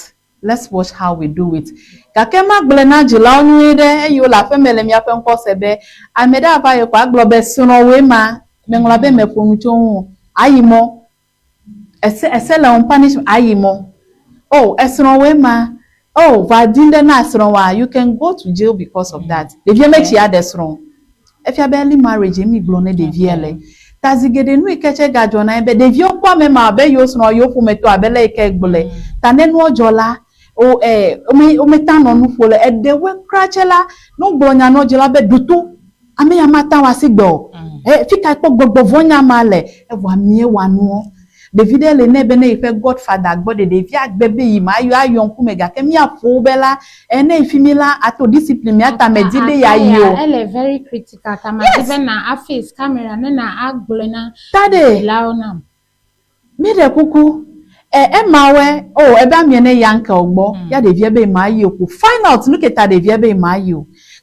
let's watch how we do it. Kakema glena jila onwede yo la femele mi afen ko sebe ameda abaye kwa globe suno we ma mengola be mekonucho ayimo ese la on punish ayimo oh esno we ma oh vadinde na sro wa you can go to jail because of that. The vie mechi adesro if you barely marriage mi glone de viele tazigede nu ikeche gajo na ebe de vie okwa me ma be yo sno yo fumeto abele ike gbole tanenu ojola o metano nu fole edewe krachela no gbonya no jela be dutu ame ya mata wasigbo fika ipo gbogbo vonya male ewa mie wanu David le nebe ne ife godfather gbode de via gbebe yi ma yo ayonku mega kemi afo bela ene ifimila ato discipline mi ata medide ya yo ele very critical kama even na face camera na agblena tade laona mi de kuku mawe oh ebe amiene yanka ogbo ya de vie be ma yi oku find out look at de vie be ma yi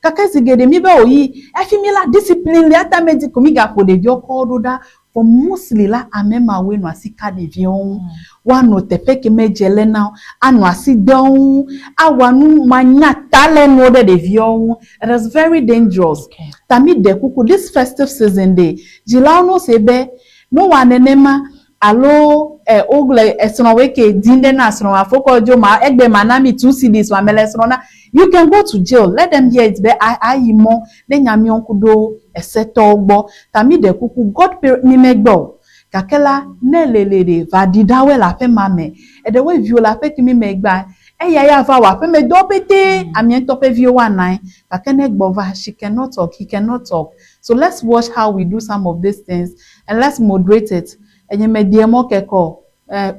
kakazigede mi be oyi efimila discipline le ata medical mi ga po de vie okododa for mostly la amema we no asika de vie on wa no tepe ke mejele na anu asidon awanu manya tale no de vie on it is very dangerous tami de kuku this festive season day jila no sebe no wanenema alo ogle esno weke dinde na sno afoko jo ma egbe manami 2 CDs wa mele sno na you can go to jail let them hear it be ayimo le nyami onkudo eseto ogbo tami de kuku god mi megbo kakela nelelele vadidawe la fe mame e de we view la fe kimi megba ya va wa fe me do pete ami to pe view one nine kakene gbova she cannot talk he cannot talk. So let's watch how we do some of these things and let's moderate it. Enye me die mo keko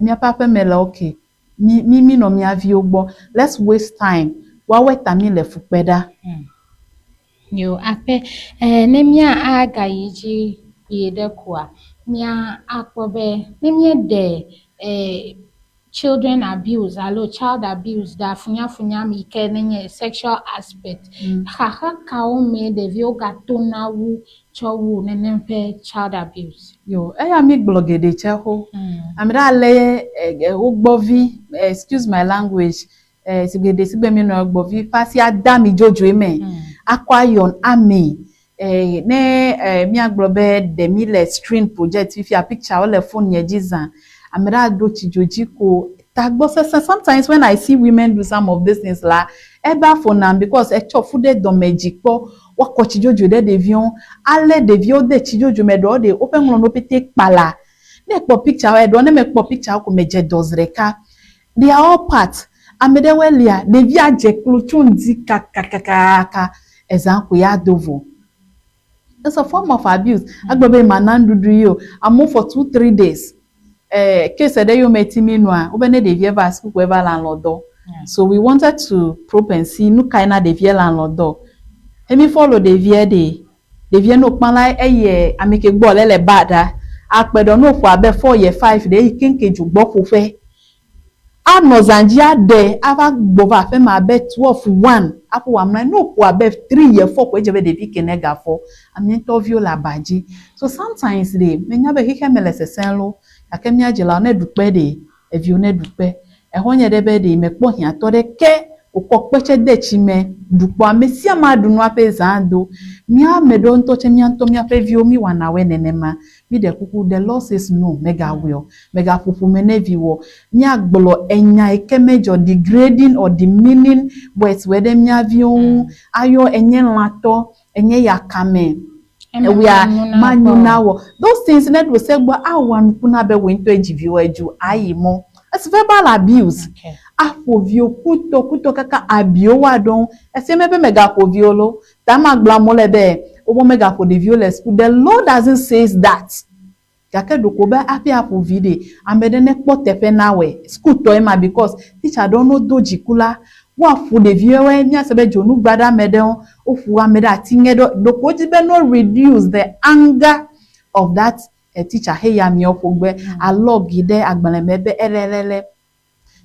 mi papa me la okay mi no mi avi ogbo. Let's waste time. Wa weta mi le fukpeda. Yo ape nemia aga yiji yede kwa mia akpobe nemia de children abuse alo child abuse da funya mi ke nenye sexual aspect haha kaume de vioga tonawu chowu nenempe child abuse Yo, eya mi blogede cheho. Amira le ogbovi, excuse my language. Sigede sigbe mi no ogbovi pasi adami jojo eme. Akwa yon ame. Mi aglobe de mi le screen project if your picture or le phone ye jizan. Amira do chijoji ko tagbo sometimes when I see women do some of these things la eba for now because echo fude do mejikpo wako chijojo de devion ale devio de chijojo me do de open no pete pala ne po picture we do ne me po picture ko meje dozreka they are all part amede welia devia je kluchunzi kakakaka example ya dovo. It's a form of abuse. Agbobe manandudu yo amo for 2-3 days. Case de yo metimi noa obene de vie va school wherever landlord. So we wanted to probe and see no kaina de vie landlord. Emi follow de vie no panla eye ameke gbo lele bada akpedo no fo abe 4 year 5 de ikenkeju gbo fo fe ano zanjia de ava gbova fe ma be 12-1 apo amna no fo abe 3 year 4 ko ejebe de kenega fo ami interview la baji. So sometimes de menya be hike melese lo akemi ajela na dupe de evio na dupe ehonye de be de mekpo hia to de ke okokpeche de chime dupo amesi amadu no apezando mi amedo ntoche mi anto mi apevio mi wana we nenema mi de kuku the law says no mega will mega pupu meneviwo mi agbolo enya ikemejo degrading or demeaning words wede mi avio ayo enye lato enye yakame. We are manunawo. Those things that we say, but I want to be winter eju ayimo. It's verbal abuse. okay Apovio kuto kaka abio wa don. Ese mebe mega poviolo. Tama glamole be. Obo mega po de violence. The Lord doesn't says that. Kake dokobe api apovide. Ambede nekpo tepe nawe. School to ema because teacher don't know doji kula. Wa fu de viewe nya sebe jonu gbada medon ofu wa meda tingedo doko jibe no reduce the anger of that teacher hey ya mi opogbe alogide agbalemebe elelele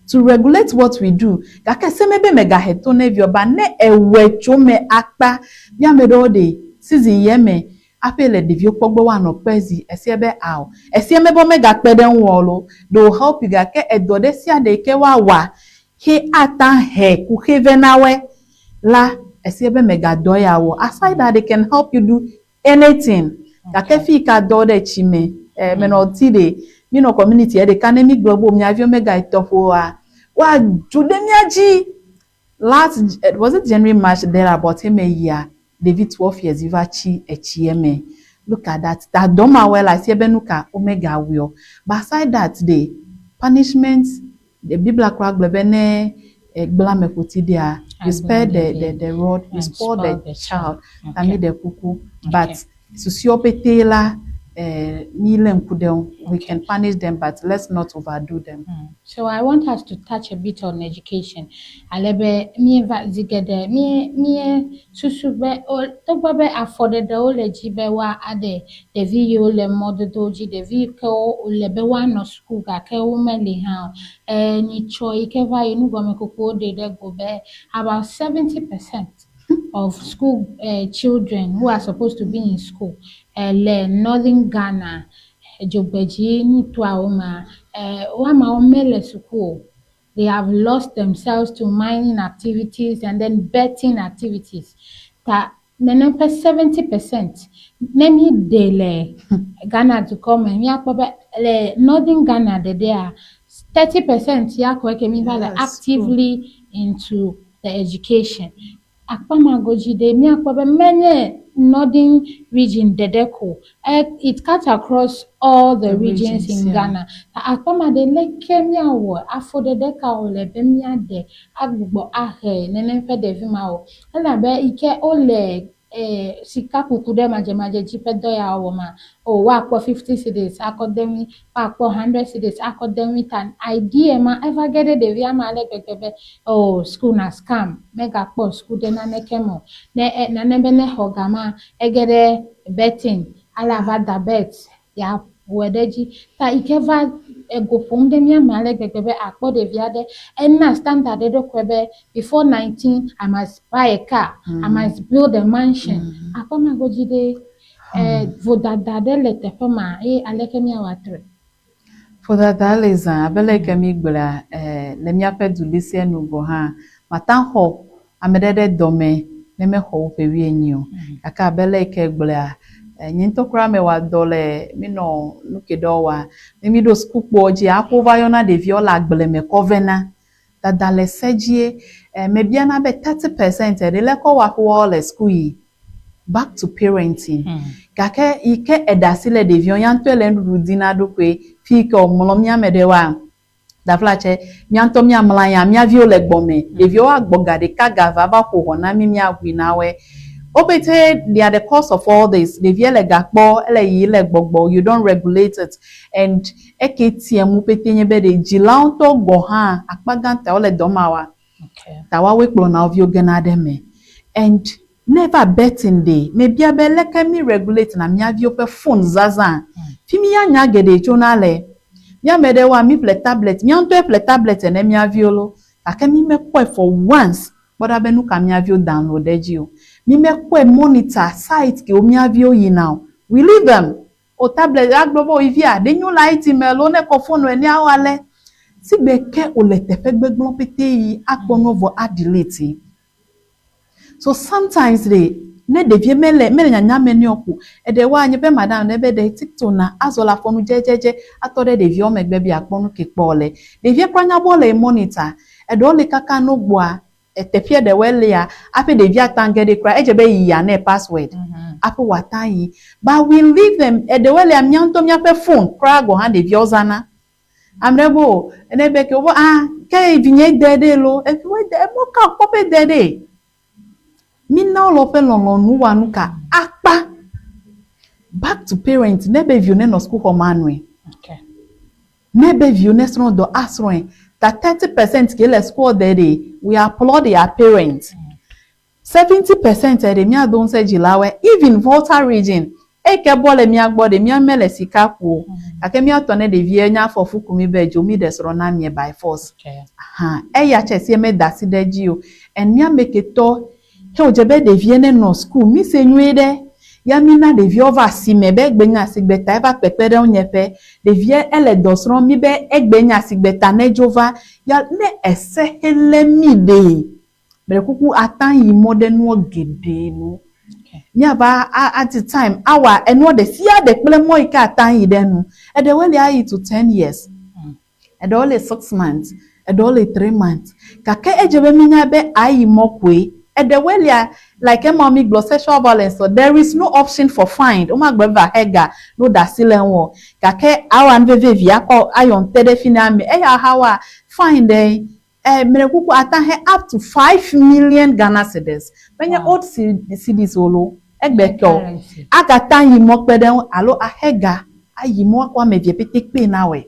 to regulate what we do kaka semebe mega heto na vioba ne ewecho me akpa bia medo de season yeme apele de vio pogbo wa no pezi esiebe aw esiemebo mega peden wolo do help you gake edode sia de ke wa he atan he ku hevenawe la esiebe mega doya wo aside that they can help you do anything kake fi ka do de chime me no ti de mi no community e de kanemi global mi avio mega itofo wa judemiaji last was it January March there about him a year David 12 years ivachi echieme look at that doma well I see benuka omega will but aside that the punishment the Bible crack blebene blame dia you spare the rod you spoil the child tami the kuku but sociopathy la we can punish them but let's not overdo them. So I want us to touch a bit on education. Alebe mi va zigede mi susube o to babe afforded the oleji be wa ade the vi yo le mode doji the vi ko lebe wa no school ga ke women ha ni choi ke va inu go me koko de go be about 70% of school children who are supposed to be in school Northern Ghana Jogbeji ni Tuaoma Wama Omele Suku. They have lost themselves to mining activities and then betting activities. That the number 70%. Nemi dele Ghana to come and Northern Ghana they are 30% actively into the education. Akpama goji de mi akpabe menye northern region Dedeko. It cuts across all the regions in Ghana. Akpama de leke mi awo afo Dedeka o lebe mi ade agbugbo ahe nenenfe de vima o. Ela be ike ole sika kuku de maje jipe do ya woma o wa po 50 cedis academy wa po 100 cedis academy tan idea ma ever get de via ma le gbegbe o school na scam mega po school de na nekemo na nebe ne hogama egede betting ala va da bet ya wedeji ta ikeva go fom de mi ma le gbegbe akpo de via de na standard de kwebe before 19 I must buy a car I must build a mansion akpo ma go jide vodada de le tefema aleke mi awatre For that reason, abele kemi gbla le miape dulisi enugo ha matan ho amedede dome ne me ho pe wi enyo aka abele ke gbla nyinto kra me wa dole mi no nuke do wa mi do school poji akova yona de viola gbele me kovena dada le sejie me bia na be 30% de le ko wa ko le school yi back to parenting kake ike edasile de vion yanto ele rudina do kwe fike omolomia medewa da flache mianto mia mlanya mia viole gbome de vio agboga de kaga va ko hona mi mia gwinawe obete they are the cause of all this de viele gakpo ele yile gbogbo you don't regulate it and eketiem petenye be de jilanto goha akpaganta ole domawa tawa we klo na ovio genademe and never betting day maybe abeleke mi regulate na mi avio pe phone zaza fimi ya nya gede chonale ya medewa mi play tablet mi anto play tablet na mi avio lo akemi me kwa for once but abenu ka mi avio download eji mi me kwa monitor site ke o mi avio yi now we leave them o tablet agbobo ivia de nyu light email o ne ko phone eni awale si beke o le tefe gbegbon pete yi akpono vo adelete. So sometimes they ne devie mele nyanya meni oku e de wa anyi be madam ne be de TikTok na azola fonu jejeje atode devie o megbe bi akponu kekpole devie kwanya bole monitor e do le kaka no gboa e tefie de wele ya ape devie atange de kra ejebe yi ya na password ape watan yi but we leave them e de wele amianto mi ape phone kra go ha devie ozana amrebo ne be ke wo ke vinye dede lo e we de mo ka pope dede Mina lope lonu wanuka akpa back to parents nebe view ne no school for manwe okay nebe view ne so do asroin that 30% ke le school there we applaud their parents 70% de mi adon se jilawe even Volta region eke bole mi agbo de mi amele sika ku ake mi atone de vie nya for fukumi bejo mi de soro na mi by force ya chese me dasi de jiu and mi ameketo he ojebe de viene no school mi se nyuede ya mina de vie over si mebe gbenya sigbeta eva pepere onyepe de vie ele dosron mi be egbenya sigbeta ne jova ya ne ese hele mi de bere kuku atan yi modenu gede no mi aba at the time our eno de sia de pele mo ika atan yi denu e de wele ayi to 10 years e de only 6 months e de only 3 months kake ejebe mi nya be ayi mokwe and the way like a mommy gloss sexual violence, so there is no option for find. Uma gbeva hega no da silenwo. Kake awan vevia ko ayon tede finame. Eya hawa find merekuku atan up to 5 million Ghana cedis. When you old cedis olo egbeko. Agatan yi mokpede alo ahega ayimo kwa mevie petekpe nawe.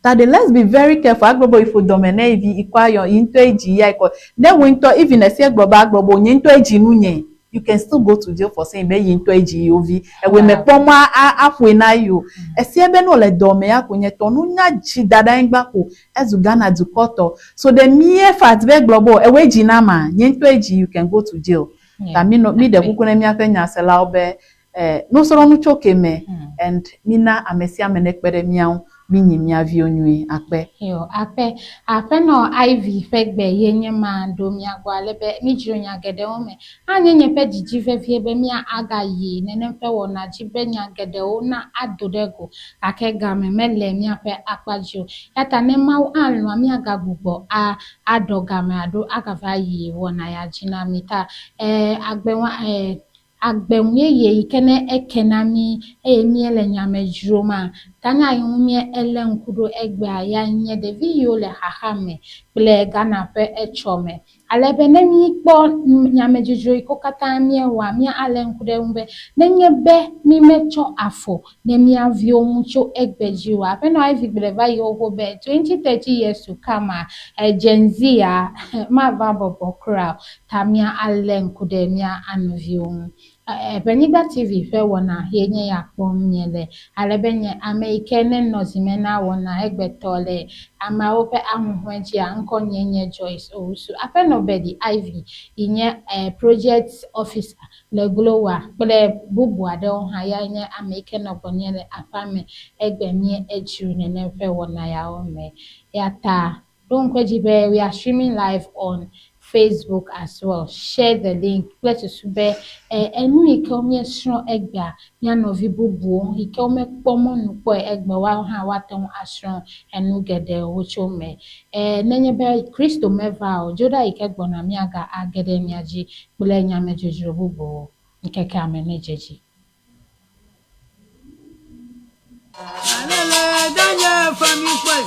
That let's be very careful. Agbobo ifo domene ivi ikwayo into eji ya iko. Then winter even a say agbobo into eji nunye. You can still go to jail for saying be into eji ovi. E we me poma afwe na you. E si ebe no le dome ya kunye tonu nya ji dada ingba ko ezugana dukoto. So the mere fact be agbobo e we ji na ma into eji you can go to jail. Ta mi no mi de kukune mi afenya sela obe no soro nu choke me and mina amesi amenekpere miau mini mi avio nui akpe yo ape no IV fegbe yenye ma do mi agwa lebe mi jiro nya gede o me anye nye pe jiji fefie be mi aga yi nene pe wo na jibe nya gede o na adodego akega me mele mi ape akpajo yata ne ma anwa mi aga gubo adoga me ado aga va yi wo na ya jina mita agbenwa agbenwe ye ikene ekenami mi ele nyame jroma Tanya yumie elen kudo egba ya nye de video le hahame ple Ghana pe echome. Alebe ne mi kpo nyame jojo iko kata mi ewa mi alen kude umbe nenye be mi mecho afo ne mi avio mucho egbejiwa pe no ivi beleva yo go be 20-30 years to come Gen Z ma babo crowd tamia alen kude mi anvio Benigba TV fe wona yenye yakpom nyele alebenye Amerikene nozimena wona egbetole ama ope ahuhwenji anko nyenye Joyce Owusu ape no bedi Ivy inye project officer le glowa ple bubu ade ha ya nye Amerikene obonyele afame egbemie eju nene fe wona ya ome yata don't kwejibe we are streaming live on Facebook as well. Share the link. Let us be enu ikomye sro egba ya no vibubu ikome kpomo nupo egba wa ha waton asro enu gede wochome nenye be Kristo meva o joda ikegbo na miaga agede miaji bule nyame jojo bubu nkeke amene jeji Alele danya fami kwe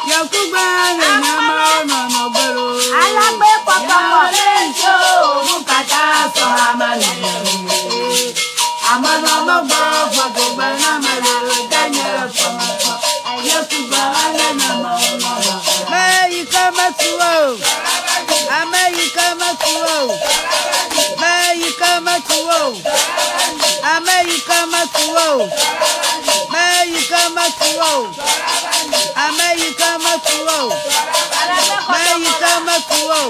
Yakuba na nyama no no belo Alagbe popopo Yalenso mukata so amale Amana magba foto bana male danya fami Yakuba na nyama no no Meika matuo America matuo Meika matuo America matuo America matuo America matuo America matuo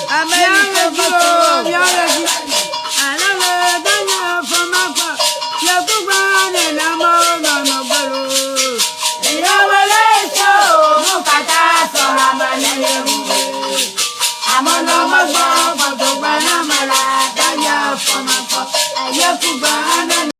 America